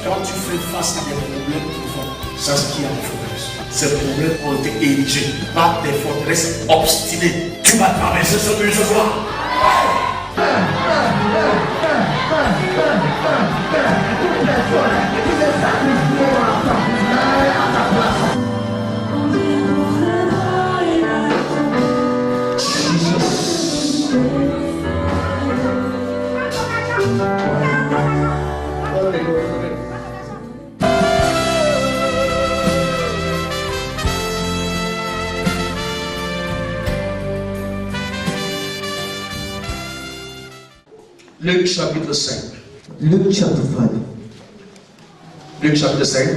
Quand tu fais face à des problèmes profonds, ça ce qui a des forteresses. Ces problèmes ont été érigés par des forteresses obstinées. Tu vas traverser ce mur ce soir. Luc chapitre 5. Luke chapter 5. Luc chapitre 5.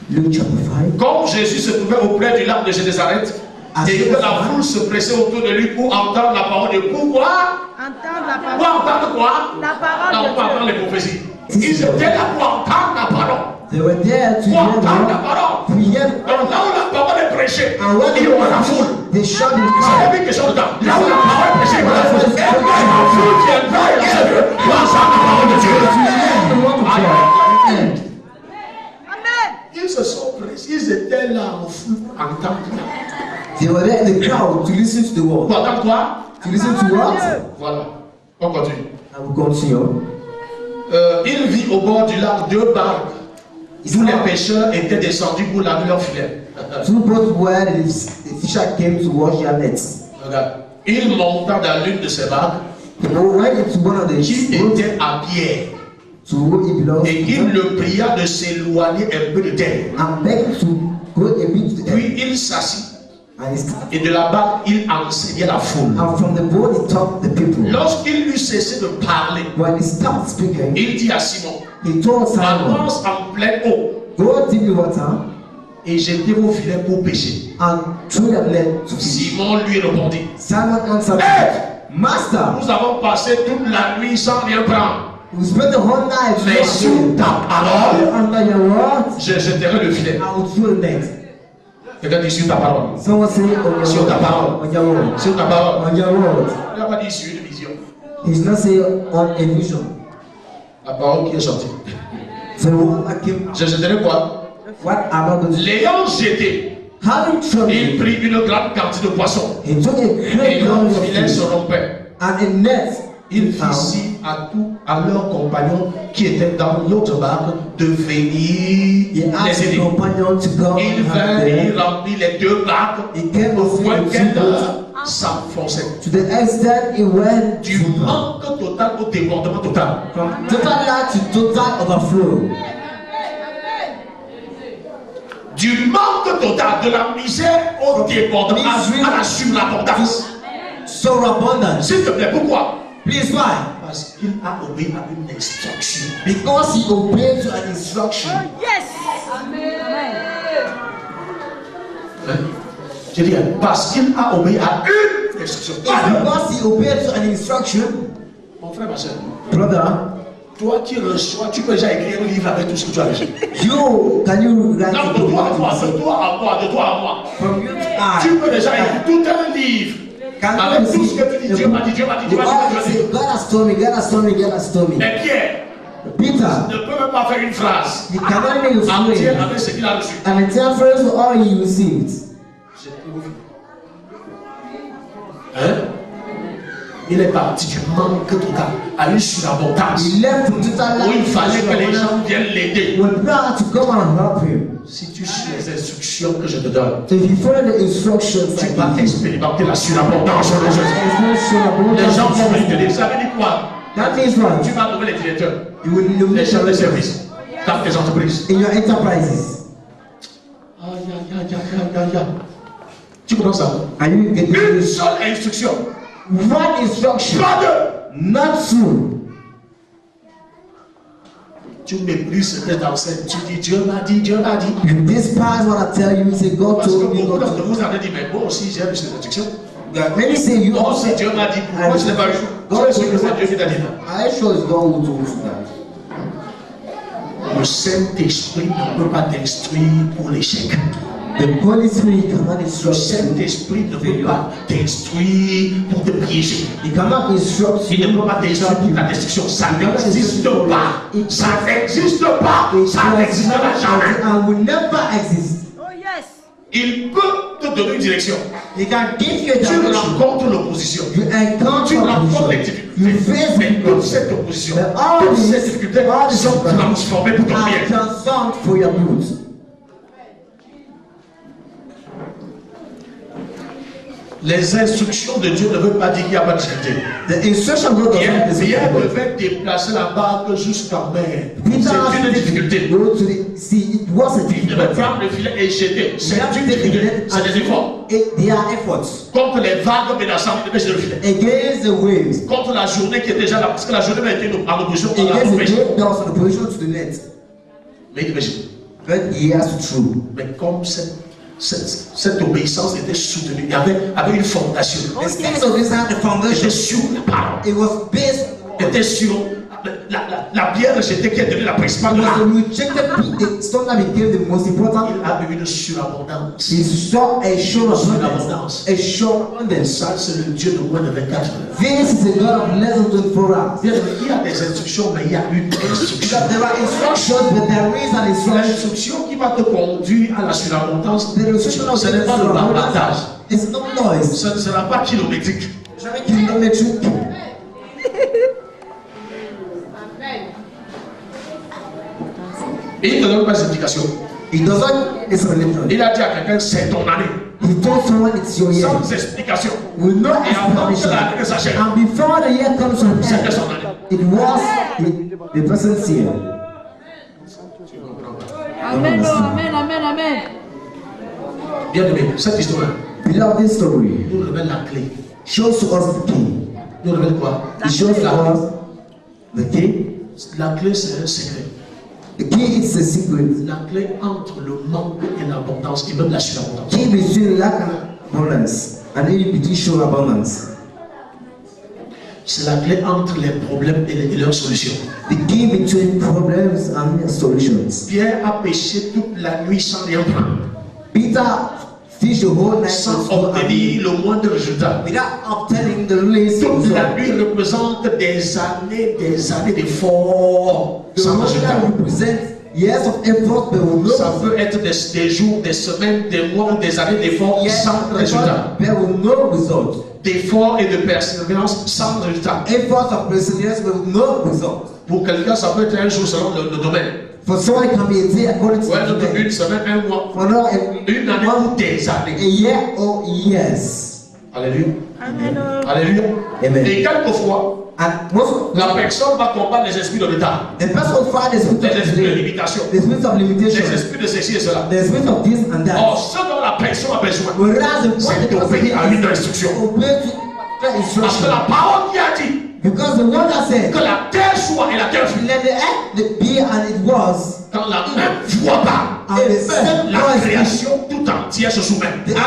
Luke chapter 5. Comme Jésus se trouvait auprès du lac de Génézareth et que la foule se pressait autour de lui pour entendre la parole de pourquoi Entendre la parole. pour entendre quoi? La parole Non, de pour entendre Dieu. les prophéties. Ils étaient là pour entendre la parole. They were there to Pour hear entendre la the parole. to hear Donc là où la parole est prêchée, and when il y aura la foule. they shout in C'est crowd. la même question de temps. Là où la parole est prêchée, il y aura la foule. Et quand la foule viendra, il va entendre la parole de Dieu. The word of God. Amen. Amen. Ils se sont pressés, ils étaient là en foule pour entendre. They were there in the crowd to listen to the word. Pour entendre quoi? To listen to what? Voilà. On continue. I will continue. Il vit au bord du lac deux barques d'où les pêcheurs étaient descendus pour laver leurs filets. Two boats where the fisher came to wash their nets. Regarde. Il monta dans l'une de ces barques He went into one of the qui boats était à pierre to who it belongs et to il le pria de s'éloigner un peu de terre. and begged to go a bit to the Puis end. il s'assit And et de la barque il enseignait la foule. from the boat he taught the people. Lorsqu'il eut cessé de parler, When he stopped speaking, il dit à Simon, he told Simon, avance en pleine eau go deep in water et jetez vos filets pour pêcher. and throw your net to fish. Simon lui répondit, Simon answered, Hey! Master, nous avons passé toute la nuit sans rien prendre. we spent the whole night Mais sur working. ta parole, Under your word, je jetterai le filet. I will throw the net. Quelqu'un dit sur ta parole. Someone say on your Sur ta word. parole. On your word. Sur ta parole. On your word. Il n'a pas dit sur une vision. He's not saying on a vision. La parole qui est sortie. So what came, Je jetterai quoi? what am I going to do? L'ayant jeté, Having trouble, il prit une grande quantité de poissons. he took a Et great leur quantity of filet se fish rompait. and a net. Il fit found. signe à leurs compagnons qui étaient dans l'autre barque de venir He asked les his aider. companion to come Il and help vint et il them. remplit les deux barques He came au of point the qu'elles two boats s'enfonçaient. to the extent he went Du manque total au débordement total. from total lack to total overflow. Du manque total, de la misère au débordement, à la surabondance. So abundant. S'il te plaît, pourquoi? Please why? Parce qu'il a obéi à une instruction. Because he obeyed to an instruction. Yes. Amen. Hein? Je dis, parce qu'il a obéi à une instruction. Because he obeyed to an instruction, Mon frère, ma soeur, brother, toi qui reçois, tu peux déjà écrire un livre avec tout ce que tu as reçu. can you write Non, a de book toi à about moi, yourself? de toi à moi, de toi à moi. From you to I. Tu peux déjà écrire tout un livre. Can Avec you tout ce que tu dis, Dieu m'a dit, Dieu m'a dit, Dieu m'a dit, Dieu m'a dit. God has told me, God has told me, God has told me. Mais Pierre Peter, ne peut même pas faire une phrase he cannot make a entière phrase avec ce qu'il a reçu. and interpret to all he received. Hein? Il est parti du manque total à une surabondance He left from total lack où il to fallait que les gens abundance. viennent l'aider. When people had to come and help him, Si tu suis les instructions que je te donne, if you follow the instructions, tu like vas expérimenter la surabondance au nom de Jésus. Les gens vont venir te dire, ça veut dire quoi? That means Tu what? vas nommer les directeurs, You will les nominate chefs de your service dans tes entreprises. in your enterprises. Aïe, aïe, aïe, aïe, aïe, aïe. Tu comprends ça? Are you getting Une this? seule instruction, One instruction, pas deux. not two. Tu méprises ce que t'enseignes. Tu dis Dieu m'a dit, Dieu m'a dit. You despise what I tell you. You say God Parce que told me. beaucoup God d'entre told me. vous avez dit, mais moi aussi j'ai reçu ces instructions. Many say you Moi also. aussi Dieu m'a dit, pourquoi je n'ai pas reçu? God Tu es sûr told que me. c'est Dieu qui t'a dit. I sure it's God who told you that. Le Saint-Esprit ne peut pas t'instruire pour l'échec. The Holy Spirit cannot Le instruct you. Saint-Esprit ne peut pas t'instruire pour te piéger. He cannot instruct Il ne you. peut pas t'instruire pour ta destruction. Ça n'existe pas. Ça n'existe pas. Ça n'existera jamais. And will never exist. Oh yes. Il peut te donner une direction. He can give you a Tu direction. rencontres l'opposition. You encounter Tu rencontres les opposition. You difficultés. face Mais toute opposition. cette opposition, But all toutes these- ces difficultés all these sont problems transformées pour ton are bien. transformed for your good. Les instructions de Dieu ne veulent pas dire qu'il n'y a pas de difficulté. The instruction of God does not Pierre disappoint. devait déplacer la barque jusqu'à mer. Peter C'est une asked difficulté. to go to the sea. It was a Il devait difficulty. prendre le filet et jeter. C'est You have to une take the difficulté. net C'est des efforts. and they are efforts Contre les vagues menaçantes, il devait jeter le filet. against the waves, Contre la journée qui est déjà là, parce que la journée va être en opposition à la against the pêche. great dogs in opposition to the net. Mais il devait jeter. But he has to throw. Mais comme cette obéissance était soutenue, il y avait une fondation. The steps of this had the Il foundation. était sur la parole. It was based Il était sur la pierre rejetée qui est devenue la principale. on the rejected the stone that became the most important. Il a eu une surabondance. He saw a show of abundance. A show of abundance. Ça, c'est le Dieu de moins de 24 heures. This is a God of less than 24 hours. Bien, il y a des instructions, mais il y a une instruction. There are instructions, but there is an instruction. L'instruction qui va te conduire à la surabondance, The instruction of ce n'est pas le bavardage. It's not noise. Ce ne sera pas kilométrique. It's very kilometric. Et il ne te donne pas d'indication. It doesn't explanation. Il a dit à quelqu'un, c'est ton année. He told someone it's your year. Sans explication. With no Et avant que explanation. l'année s'achève, And before the year comes to an c'était end, son année. it was the person's year. Amen. Oh, amen. Amen. Amen. Bien aimé, cette histoire Beloved, this story nous révèle la clé. shows to us the key. Nous révèle quoi? It shows to us the key. La clé, c'est un secret. The key is a secret. La clé entre le manque et l'abondance, et même la surabondance. Key between lack and abundance, and in between show abundance. C'est la clé entre les problèmes et leurs solutions. The key between problems and solutions. Pierre a péché toute la nuit sans rien prendre, Peter fished the whole night sans obtenir le moindre résultat. without obtaining the least Toute la result. nuit représente des années d'efforts The sans whole résultat. night represents years of effort, but with Ça no peut être des jours, des semaines, des mois ou des années d'efforts sans résultat. but with no result. D'efforts et de persévérance sans résultat. Efforts of perseverance with no result. Pour quelqu'un, ça peut être un jour selon le domaine. For someone, it can be a day according to Ouais, the d'autres, day. une semaine, un mois, For another, une année ou des années. a year or years. Alléluia. Amen. Oh. Alléluia. Amen. Et quelquefois, And most la personne va combattre les esprits de l'état, the person find the spirit les of esprits de delay, limitation, the spirit of les limitation, esprits de ceci et cela. the spirit of this and Or, that. ce dont la personne a besoin, Whereas the c'est d'obéir à une instruction. obey to the Parce que instruction. la parole qui a dit Because the word that said, que la terre soit et la terre fut, let the earth be and it was, quand la même voix parle, and the same la voice création tout entière se soumet. the Donc,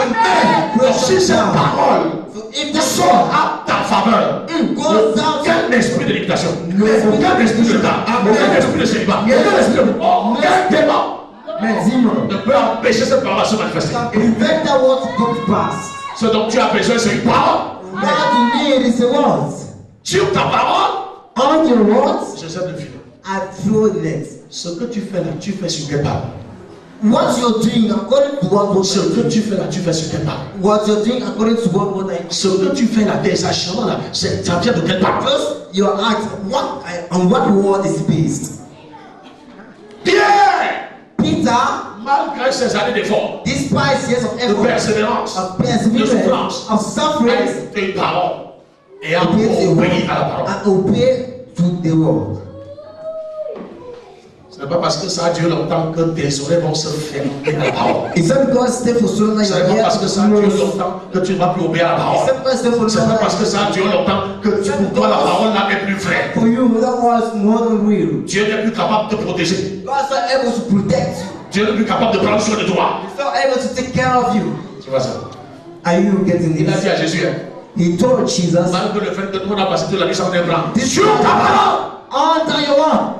si creation cette down. parole So if the sort sword à ta faveur, goes down, aucun esprit de limitation, No. aucun esprit de temps, aucun esprit de célibat, aucun esprit de aucun démon demon ne peut empêcher cette parole de se manifester. can prevent that word to come to pass. Ce dont tu as besoin, c'est une parole. What you need is a word. Sur ta parole, On your words, je sais le film. I throw the net. Ce que tu fais là, tu fais sur quelle parole? What you're doing according to what Ce was que tu fais là, tu fais sur quelle parole? what you're doing according to what I Ce que tu fais là, tes actions là, ça vient de quelle parole? first your act on what word is based. Pierre, Peter, malgré ces années d'efforts, despite years of de effort, persévérance, of de perseverance, souffrance, of suffering, a une parole et a obey the word obéi à la parole. and obey to the word. Ce n'est pas parce que ça a duré longtemps que tes oreilles vont se fermer à la parole. It's not because stay for so long Ce that n'est you're pas here parce que ça a duré longtemps que tu ne vas plus obéir à la It's parole. not because stay for Ce so n'est long pas parce que ça a duré longtemps que pour toi la parole là n'est plus vraie. for you that was more than real. Dieu n'est plus capable de te protéger. God's not able to protect you. Dieu n'est plus capable de prendre soin de toi. He's not able to take care of you. Tu vois ça? Are you getting Il a dit this? à Jésus, hein, He told Jesus, malgré le fait que tout le monde a passé toute la nuit sans rien prendre. this Sur ta parole, under your word,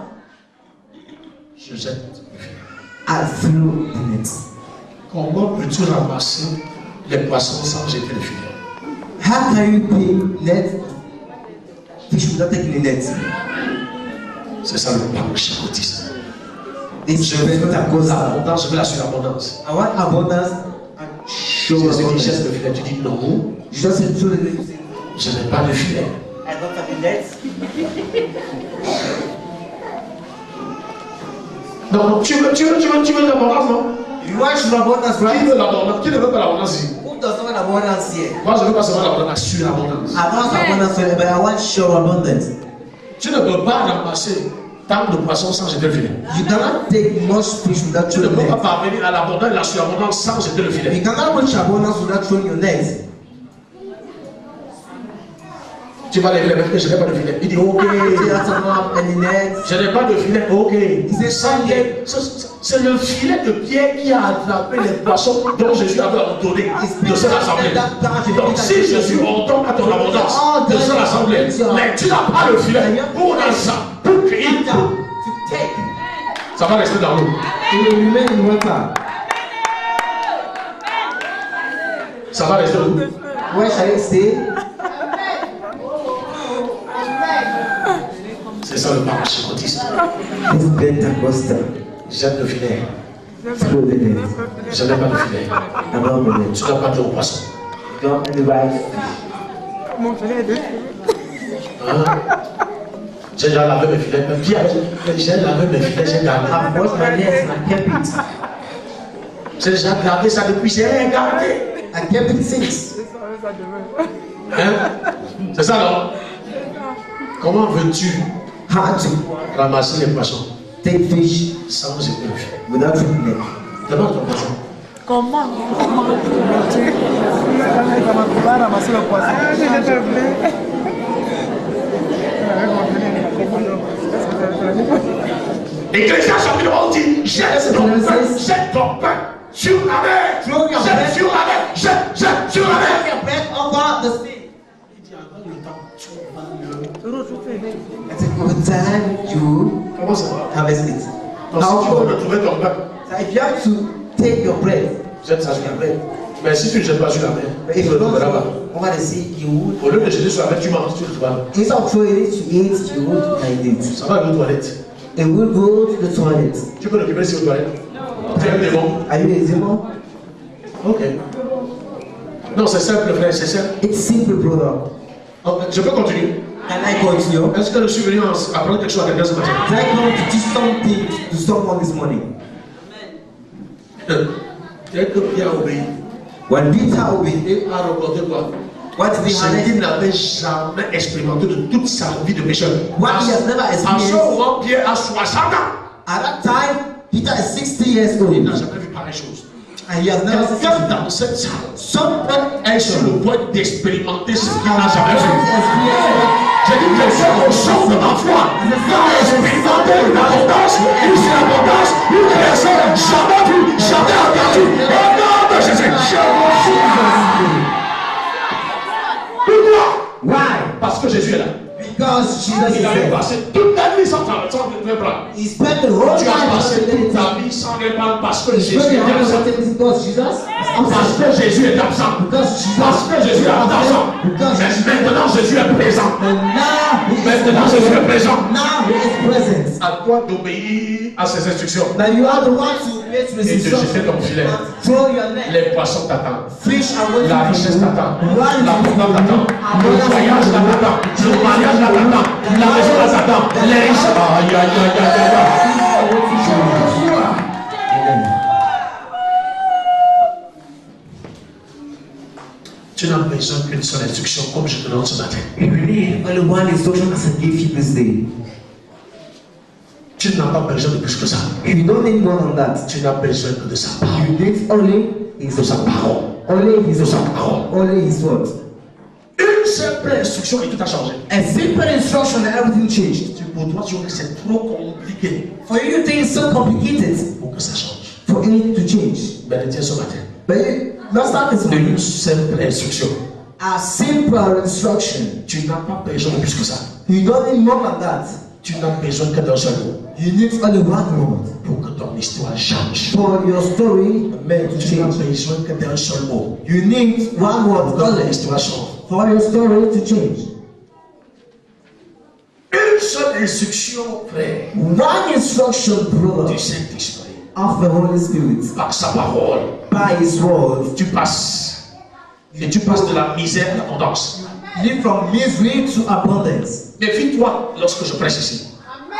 je jette. I threw the net. Comment peux-tu ramasser les poissons sans jeter le filet? How can you pay net fish without taking the net? C'est ça le parachutiste. It's Je veux ta cause à l'abondance, je veux la surabondance. I want abundance and show Jésus dit, abundance. cherche le filet. Tu dis non, You just say through the je n'ai pas de filet. I don't have the net. Non, tu veux l'abondance, non? You want show abundance, Qui right? veut l'abondance? Qui ne veut pas l'abondance ici? Who does not want abundance here? Moi, je ne veux pas seulement l'abondance, la surabondance. I want abundance, but I want show abundance. Tu ne peux pas ramasser tant de poissons sans jeter le filet. You cannot take much fish without Tu ne throwing peux the pas net. parvenir à l'abondance et la surabondance sans jeter le filet. You cannot reach abundance without throwing your net. Tu vas lever les mains, je n'ai pas de filet. Il dit ok. You have to have any net. Je n'ai pas de filet, ok. Sunday. C'est le filet de Pierre qui a attrapé les poissons dont Jésus avait ordonné de cette assemblée. Donc si Jésus ordonne à ton abondance de cette assemblée, mais tu n'as pas le filet pour l'instant, pour crier, To take. ça va rester dans l'eau. It will remain in water. Ça va rester où? Where shall it stay? C'est ça le parachutiste. It's Pentecostal. Jette le filet. Throw the net. Je n'ai pas de filet. I don't have the net. Tu n'as pas de poisson. Don't have the right. Hein? J'ai déjà lavé mes filets. Mais Pierre, j'ai lavé mes filets, j'ai gardé. I've washed my nets and I kept it. J'ai déjà gardé ça depuis, j'ai gardé. I kept it since. Hein? C'est ça, non? Comment veux-tu How to ramasser les poissons take fish sans jeter le filet? without throwing net. Demande ton poisson. Comment ramasser le poisson. Ecclésiaste chapitre 11 dit, jette ton pain sur la mer. Throw your Jette bread. sur la mer. Jette sur la mer. Throw your bread over the sea. Il dit, avant le temps, tu vas le... I said, over time you Comment ça va? harvest it. Donc si tu veux retrouver ton pain, So if you have to take your bread, jette ça sur la mer. Mais si tu ne jettes pas sur la mer, but tu if ne you le trouveras pas. don't over the sea, you would. Au lieu de jeter sur la mer, tu manges, tu le trouveras. Instead of throwing it, you eat, you would find it. Ça va aller aux toilettes. It will go to the toilet. Tu peux l'occuper ici aux toilettes. Tu es un démon. Are you a demon? Ok. Non, c'est simple, frère, c'est simple. It's simple, brother. Oh, je peux continuer. Can I continue? Est-ce que je suis venu apprendre quelque chose à quelqu'un ce matin? Did I come to teach something to someone this morning? Dès que Pierre a obéi, When Peter obeyed, il a rencontré quoi? what did he C'est qu'il harness? n'avait jamais expérimenté de toute sa vie de pécheur. What he has never À ce experienced. moment, Pierre a 60 ans. At that time, Peter is 60 years Il old. n'a jamais vu pareille chose. And he has never Quelqu'un seen dans cette salle someone est sur le point d'expérimenter ce qu'il n'a jamais vu. experience. J'ai dit que c'est au champ de ma foi. Il a expérimenté une abondance, une surabondance, une création jamais vue, jamais entendue. Au nom de Jésus. Pourquoi? Why? Parce que Jésus est là. Because Jesus is Il avait there. passé toute ta vie sans répandre. He spent the whole Tu as passé toute life ta vie sans répandre parce que Jésus because est absent. Jesus Parce que Jésus est absent. Parce que Jésus est absent. Mais maintenant Jésus est présent. And now he Maintenant Jésus est présent. Now he is present. À toi d'obéir à ses instructions Now you are the one to obey to et his de jeter instructions. ton filet. Throw your net. Les poissons t'attendent. Fish are waiting La for richesse you. t'attend. Run L'abondance t'attend. Le voyage t'attend. Le mariage t'attend. La maison t'attend. Les richesses. Aïe, aïe, aïe, aïe, aïe. Tu n'as besoin qu'une seule instruction comme je te donne ce matin. You need only one instruction as I give you this day. Tu n'as pas besoin de plus que ça. You don't need more than that. Tu n'as besoin que de sa parole. You need only his De sa parole. only his De sa parole. only his word. Une simple instruction et tout a changé. A simple instruction and everything changed. Pour toi, tu vois que c'est trop compliqué For you to think it's so complicated pour que ça change. for it to change. Mais tiens ce matin. But let's start this one. Une simple instruction. A simple instruction. Tu n'as pas besoin de plus que ça. You don't need more than that. Tu n'as besoin que d'un seul mot. You need only one word. Pour que ton histoire change. For your story to Tu n'as change. besoin que d'un seul mot. You need one word Pour que ton only. histoire change. For your story to change. Une seule instruction, frère. One instruction, brother, Du Saint-Esprit. of the Holy Spirit. Par sa parole. By His word. Tu passes. Et tu passes de la misère à l'abondance. Live from misery to abundance. Méfie-toi lorsque je prêche ici.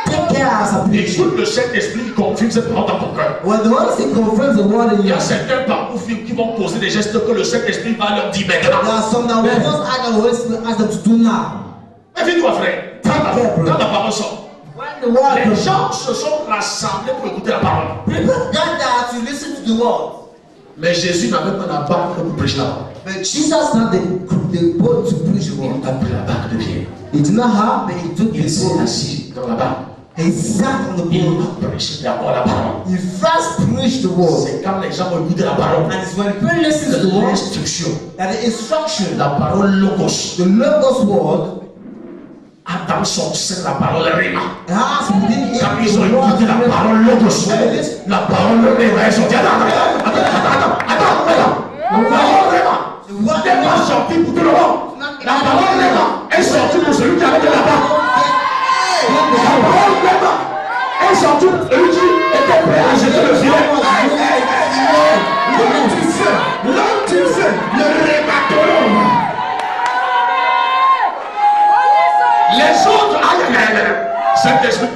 Take care as a preacher. Écoute le Saint-Esprit qui confirme cette parole dans ton cœur. When the Holy Spirit confirms the word in Il y you, a certains parcours qui vont poser des gestes que le Saint-Esprit va leur dire maintenant. there are some that will just ask the Holy Spirit ask them to do now. Méfie-toi, frère. Quand la parole sort, When the word les comes, gens se sont rassemblés pour écouter la parole. people gather to listen to the word. Mais Jésus n'avait pas la barque pour prêcher la parole. But Jesus had the boat to preach the Il word. a pris la barque de Pierre. He did not have, but he took Il his s'est boat. assis dans la barque. He sat on the Il boat. a prêché d'abord la parole. He first preached the word. C'est quand les gens vont écouter la parole. And it's when people listen to the word L'instruction, that the instruction, la parole logos, the Logos word, a dans son sein la parole rima. has within it Quand the ils ont word écouté la of parole logos, la parole rima est sortie. Attends. La parole rima n'est pas sortie pour tout le monde. La parole rima est sortie pour celui qui avait de la barque. La parole rima est sortie pour celui qui était prêt à jeter le filet. L'antifeu, le rématologue. Les autres, Saint-Esprit,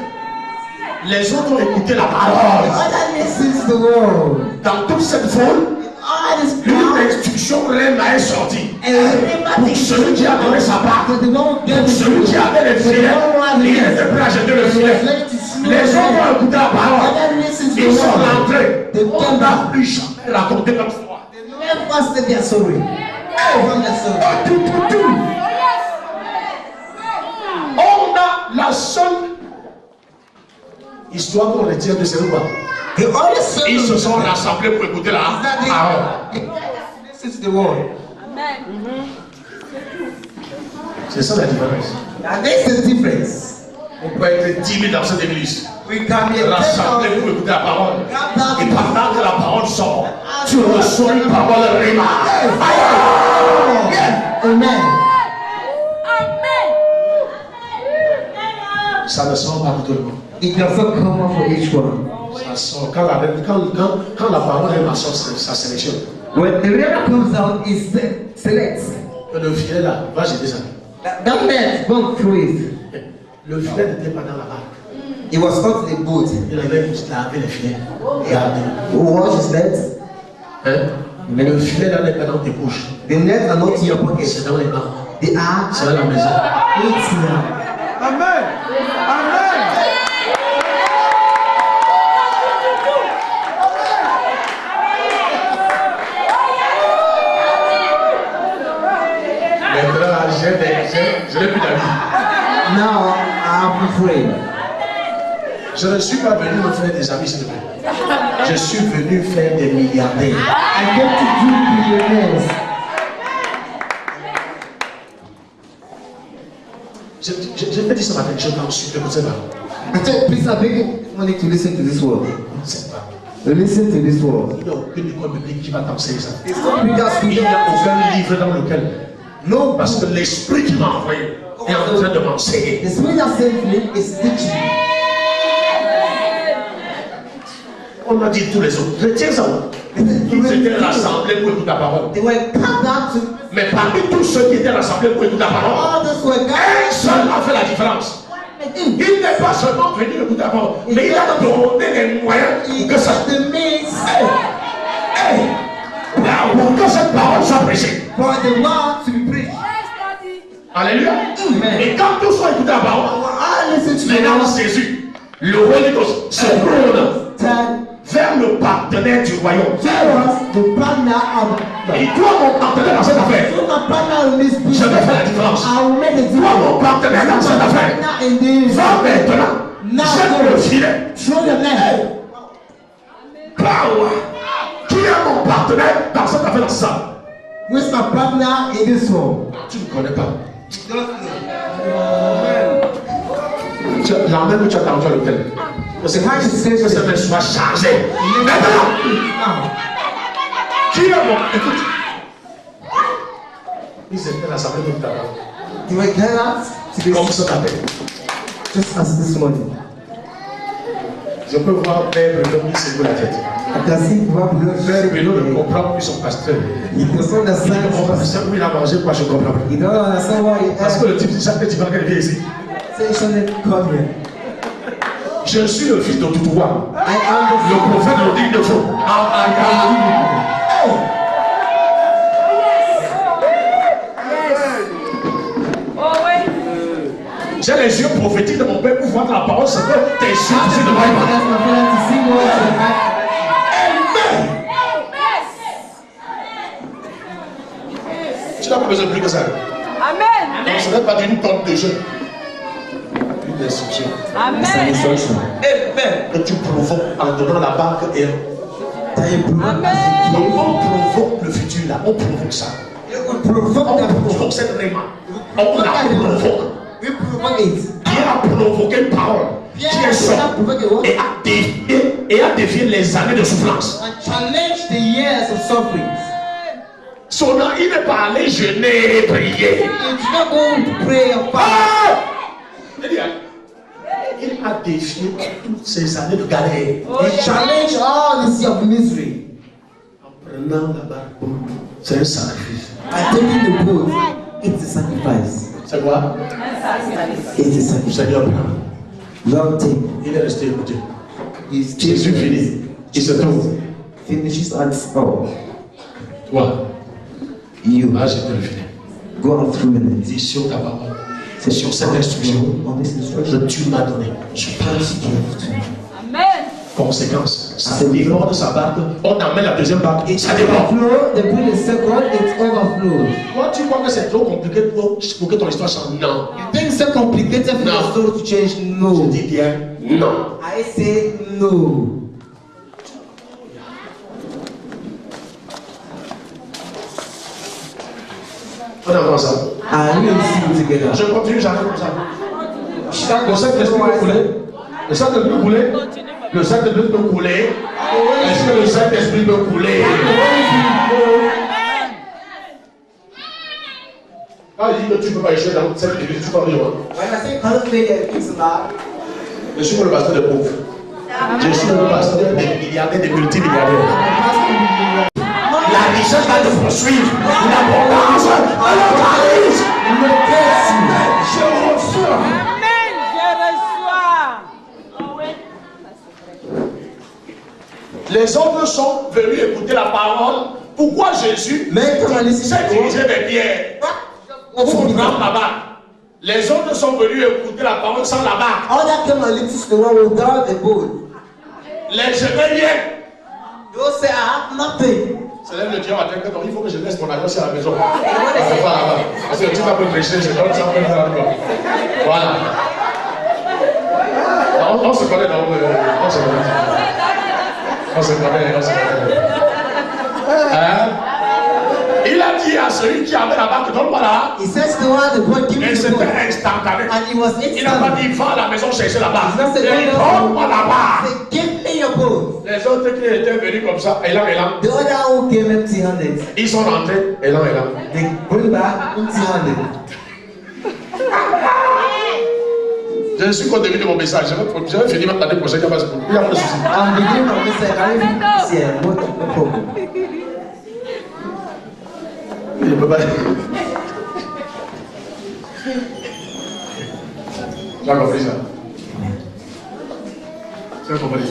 les autres ont écouté la parole. Other listens to the word. Dans toute cette foule, All this une crowd, instruction réma est sortie. and Pour celui qui a donné sa part, for the one pour celui qui avait les filets, il était prêt à jeter le filet. Les autres ont écouté la parole. Other listens to Ils the sont word. rentrés. They On came n'a back. plus jamais raconté notre histoire. They never said their story. From their story. On a la seule histoire qu'on retient de ces lois. The only story Ils se sont rassemblés pour écouter la is that parole. they listen to the word. C'est ça la différence. And this is the difference. On peut être 10 000 dans cette église, We can be rassemblés pour écouter la parole. Et pendant que la parole sort, tu reçois une parole rima. Amen. Ça ne sort pas pour tout le monde. It does not come up for each one. Ça sort. Quand la parole rima sort, ça sélectionne. When the river comes out, it selects. Le filet là, va jeter ça. That net won't through it. Le filet n'était pas dans la barque. It was not in the boat. Il avait juste lavé les filets. Regardez. Who washed his net? Hein? Mais le filet là n'est pas dans tes poches. The net are not in your pocket. C'est dans les mains. They are C'est dans la maison. it's now. Amen. Amen. Maintenant, je n'ai plus d'amis. Now I'm afraid. Je ne suis pas venu me faire des amis, s'il te plaît. Je suis venu faire des milliardaires. I came to do billionaires. Je t'ai dit ce matin, je n'en suis pas. I said, please, I beg you money to listen to this word. C'est pas. Listen to this word. Il n'y a aucune école biblique qui va t'enseigner ça. It's not because Il we n'y a don't aucun livre dans lequel. No, Parce que l'esprit qui m'a envoyé est en train de m'enseigner. the spirit that sent me is teaching. On a dit tous les autres. Retiens ça. Ils étaient rassemblés pour écouter la parole. They were gathered to Mais parmi tous ceux qui étaient rassemblés pour écouter la parole, all those were un gathered. seul a fait la différence. In. Il n'est pas seulement venu écouter la parole, mais il a donné les moyens He pour que ça. got the means Pour que cette parole soit prêchée. for the word to be preached. Alléluia. Amen. Et quand tous ont écouté la parole, I listen to the maintenant word. Jésus, le Holy Ghost, se tourne Turn vers le partenaire du royaume. towards the partner of Et toi, mon partenaire dans cette affaire, so my partner in this je business. vais faire la différence. I will make the Toi, difference. mon partenaire dans cette affaire, Partner in this. va maintenant, jette le filet. Throw the net. Power. Qui est mon partenaire dans cette affaire, dans ça? Who's my partner in this one? Tu ne connais pas. l'emmène où tu as attendu à l'hôtel. Que cette main soit chargée. Maintenant, qui est mon. Écoute. Ils étaient à l'assemblée de tout à l'heure. You were there Comme ce matin. just as this morning. Je peux voir Père Bruno qui secoue la tête. I can see Père Bruno ne comprend plus son pasteur. He doesn't understand. Mon pasteur, où il a mangé, quoi, je comprends plus. You don't understand why he Parce que le type, chaque petit fois qu'elle vient ici, say you shouldn't come here. je suis le fils de Toutoua. I am the Le prophète le dit de faux. J'ai les yeux prophétiques de mon père pour voir la parole, c'est que tes yeux sont devant moi. Tu n'as pas besoin de plus que ça. Amen. Donc ce n'est pas d'une tonne de jeu. Une instruction. Amen. Et même que tu provoques en donnant la barque et Amen. donc on provoque le futur là, on provoque ça. On provoque cette réma. On la provoque. Qui a provoqué une parole qui est sortie et a défié les années de souffrance. Challenge the years of suffering. Son nom, il n'est pas allé jeûner et prier. It's not going to pray and fast. Il a défié toutes ces années de galère. He challenged all this year of misery. En prenant la barque, c'est un sacrifice. And taking the boat, it's a sacrifice. C'est quoi? It's a Le sacrifice. Seigneur prend. Lord, take. Il est resté écouté. He's Jésus finit. Il se tourne. finishes at all. Toi, You là, je te le finis. go on through it. Dis sur ta parole. C'est sur cette instruction On this instruction. que tu m'as donné. Je pense qu'il Amen. conséquence. Ça déborde sa barque. On amène la deuxième barque et ça déborde. Flow, they put the second, it overflows. Toi, tu crois que c'est trop compliqué pour que ton histoire change? Non. You think it's so complicated for No. the story to change? Je No. dis bien non. I say no. On avance ça. And we will see together. Je continue, j'arrête comme ça. Shall Le sac d'esprit peut couler. Le sac d'esprit peut couler. Le sac d'esprit peut couler. Est-ce que le sac d'esprit peut couler? Quand il dit que tu ne peux pas échouer dans cette église, tu peux rire. When I say cannot failure, it's not. Je suis le pasteur des pauvres. Je suis le pasteur des milliardaires, des multimilliardaires. La richesse va te poursuivre. L'abondance va te charisme. Je reçois. Amen. Je reçois. Les autres sont venus écouter la parole. Pourquoi Jésus s'est dirigé vers Pierre pour prendre la barque? Les autres sont venus écouter la parole sans la barque. Other came and listened to the one without the boat. Les jeunes viennent. Those say, I have nothing. C'est là le Dieu matin que il faut que je laisse mon agence à la maison. Parce que tu vas me prêcher, je donne ça pour faire encore. Voilà. On se connaît dans le. On se connaît. On se connaît. Hein? Il a dit à celui qui avait la barque, donne-moi là. He says to one, the boy, give me Et the boat. c'était instantané. And he was Il n'a pas instant. dit, va à la maison chercher la barque. He's not Il a saying, dit, donne-moi la barque. say, give me your boat. Les autres qui étaient venus comme ça, élan, The other who came empty-handed, ils sont rentrés, élan. they bring back empty-handed. Je suis qu'au début de mon message. Je vais finir même l'année prochaine, il n'y a pas de souci. I'm beginning of this, I can't even see it. No problem. Je ne peux pas. Tu as compris ça? Tu as compris?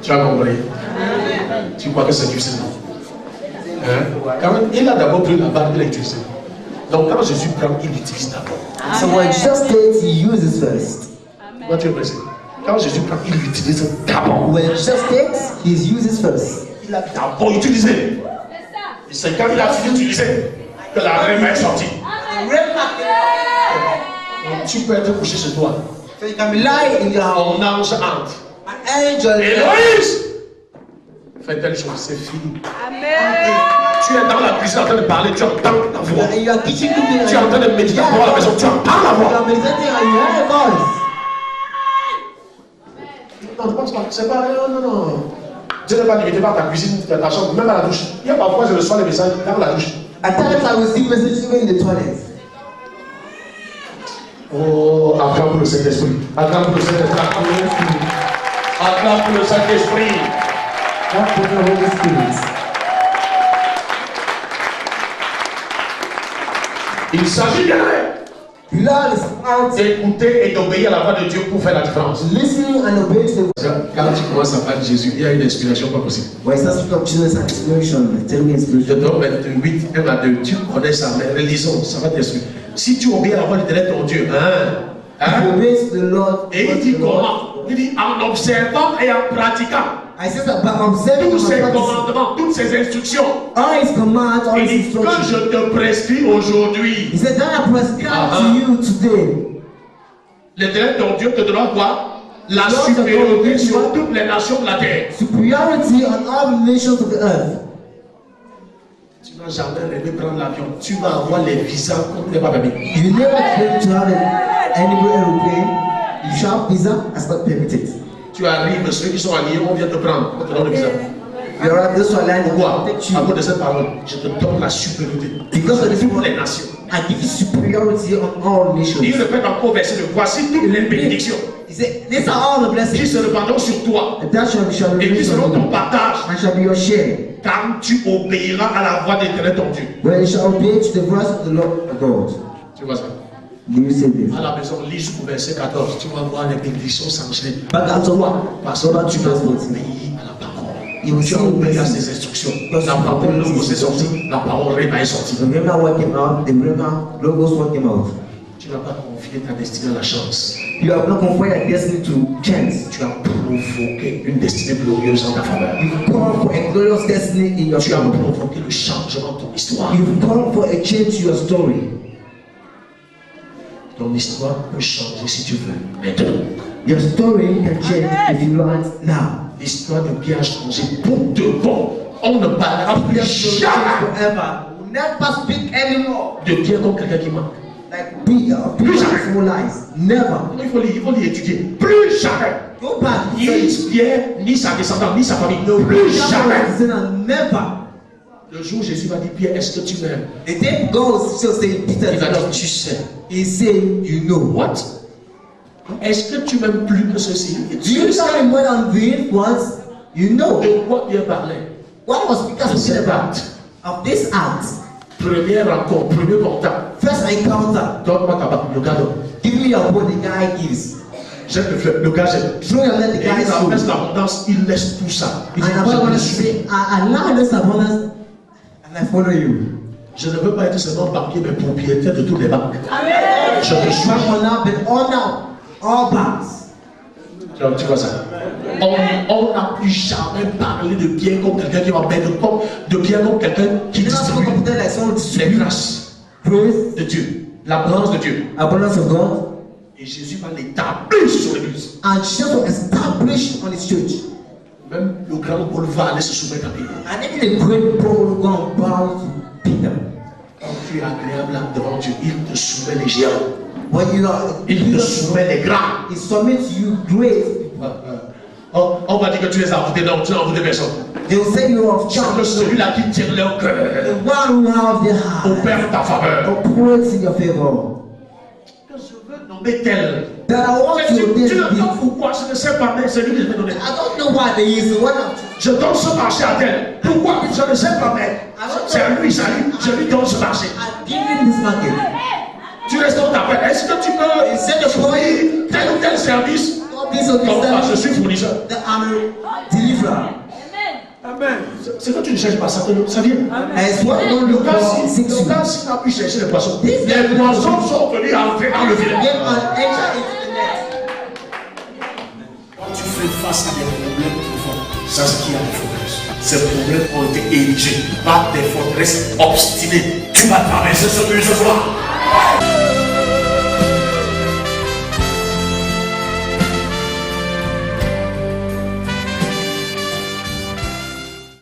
Tu as compris? Tu crois que c'est difficile? Hein? Quand même, il a d'abord pris la barre, il l'a utilisée. Donc quand Jésus prend, il l'utilise d'abord. So when Jesus takes, he uses first. Toi, tu es pressé. Quand Jésus prend, il l'utilise d'abord. When Jesus takes, he uses first. Il a d'abord utilisé. Et c'est quand il a fini d'utiliser que la reine est sortie. Donc, tu peux être couché chez toi. So you can be lying in your house. Ton ange entre. An angel. Héloïse! Fais telle chose, c'est fini. Amen. Tu es dans la cuisine en train de parler, tu entends la voix. You are teaching cooking. Tu es en train de méditer à la maison, tu entends la You voix. are meditating and you hear a voice. Non, ne pense pas. C'est pas. Non. Dieu n'est pas limité par ta cuisine, ta chambre, même à la douche. Il y a parfois, je reçois les messages dans la douche. At times I receive messages even in the toilet. Oh, acclame pour le Saint-Esprit. Acclame pour le Saint-Esprit. Acclame pour le Saint-Esprit. Clap for the Holy Spirit. Il s'agit bien Blood is out. d'écouter et d'obéir à la voix de Dieu pour faire la différence. Listening and obeying to the Quand tu commences à parler de Jésus, il y a une inspiration pas possible. when it starts to come Jesus and inspiration, tell me Je inspiration. donne 28, 1 à 2. Tu connais ça, mais relisons, ça va t'instruire. Si tu obéis à la voix de ton Dieu, If you obey to the Lord, Et il dit comment? Il dit en observant et en pratiquant I said about observing tous ses and practicing commandements, toutes ses instructions. all His commands, all Il His dit que instructions. je te prescris aujourd'hui. He said, "That I prescribe to you today." L'Éternel ton Dieu te donnera quoi? La Lord, supériorité the sur Lord, toutes les nations de la terre. Superiority on all the nations of the earth. Tu n'as jamais rêvé prendre l'avion. Tu vas avoir les visas comme n'est pas permis. You never claim to have any aeroplane. You shall have visa as not permitted. Tu arrives, ceux qui sont alliés, on vient te prendre. On te donne le visa. You are at this one line. Pourquoi? Take you. À cause de cette parole, je te donne la supériorité. Because of this Toutes one, les nations. I give you superiority on all nations. Il répète encore au verset 2. Voici toutes les bénédictions He said, "These are all the qui blessings se répandront sur toi that shall be et qui released seront on ton you, partage and shall be your share. quand tu obéiras à la voix d'Éternel ton Dieu. When you shall obey to the voice of the Lord God." Tu vois ça? Do you say this? À la maison, lis jusqu'au verset 14. Tu vas voir les bénédictions s'enchaîner. Back out of what? Parce So que that tu you vas can obéir à la parole. You will Tu as see obéi à blessings. ses instructions. La parole logos est sortie. La parole réma est sortie. The Rema word came out, the Rema logos word came out. Tu n'as pas confié ta destinée à la chance. You have not confined your destiny to chance. Tu as provoqué une destinée glorieuse en ta faveur. You've called for a glorious destiny in your Tu as family. provoqué le changement de ton histoire. You've called for a change to your story. Ton histoire peut changer si tu veux. Maintenant, Your story can change if you want now. l'histoire de Pierre a changé pour de bon. On ne parlera plus Change jamais forever. We'll never speak anymore. de Pierre comme quelqu'un qui ment. Like Peter full lies. Never. Il faut l'étudier. Plus jamais. Go back. Ni Pierre, ni sa descendance, ni sa famille. Plus jamais. Never. Le jour où Jésus va dire, Pierre, est-ce que tu m'aimes? The day goes, so say Peter. Il va dire, tu sais. He say, you know. What? Est-ce que tu m'aimes plus que ceci? Do you tell him what I'm doing was? You know. De quoi Pierre parlait? What was Peter speaking about? Of this act. Première rencontre, premier contact. First encounter. Donne-moi ta barbe, le cadeau. Give me your boy, the guy gives. Jette le fleuve, le gars jette. Throw your let the Et guy il through. laisse l'abondance, il laisse tout ça. Il dit, And I'm going to say, I allow this abundance and I follow you. je ne veux pas être seulement banquier, mais propriétaire de toutes les banques. Je te suis. Back on up and on up. All banks. Tu vois ça? On n'a plus jamais parlé de Pierre comme quelqu'un qui va mettre de Pierre comme quelqu'un qui You know, distribue something like someone les distribute grâces praise, de Dieu, l'abondance de Dieu. abundance of God, Et Jésus va l'établir sur l'église. and Jesus will establish on his church. Même le grand Paul va aller se soumettre à Pierre. And even the great Paul will go and bow to Peter. Quand tu es agréable là devant Dieu, il te soumet les géants. When you are, Il te soumet les grands. he submits to you great. On va dire que tu les as envoûtés, non, tu n'as envoûté personne. They will say you are of C'est charge. celui-là qui tient leur The cœur. one who have the heart Opère ta faveur. operates in your favor. Que je veux nommer tel. That I want Tu to ne be. sais pourquoi, je ne sais pas, mais c'est lui que je vais donner. I don't know why they use the one of Je donne ce marché à tel. Pourquoi? Je ne sais pas, mais c'est à lui, je lui donne ce marché. I give him this market. Tu restes dans ta paix. Est-ce que tu peux Instead of fournir tel ou tel service? all this or Non, pas, je this, suis fournisseur. that I'm a deliverer. Amen. C'est que tu ne cherches pas ça, ça vient. As what you don't Le look gars, for, si seeks you. n'a pu chercher les poissons, les poissons sont venus entrer dans le Get filet. on enter into the net. Quand tu fais face à des problèmes profonds, c'est ce qui a des forteresses. Ces problèmes ont été érigés par des forteresses obstinées. Tu vas traverser ce mur ce soir.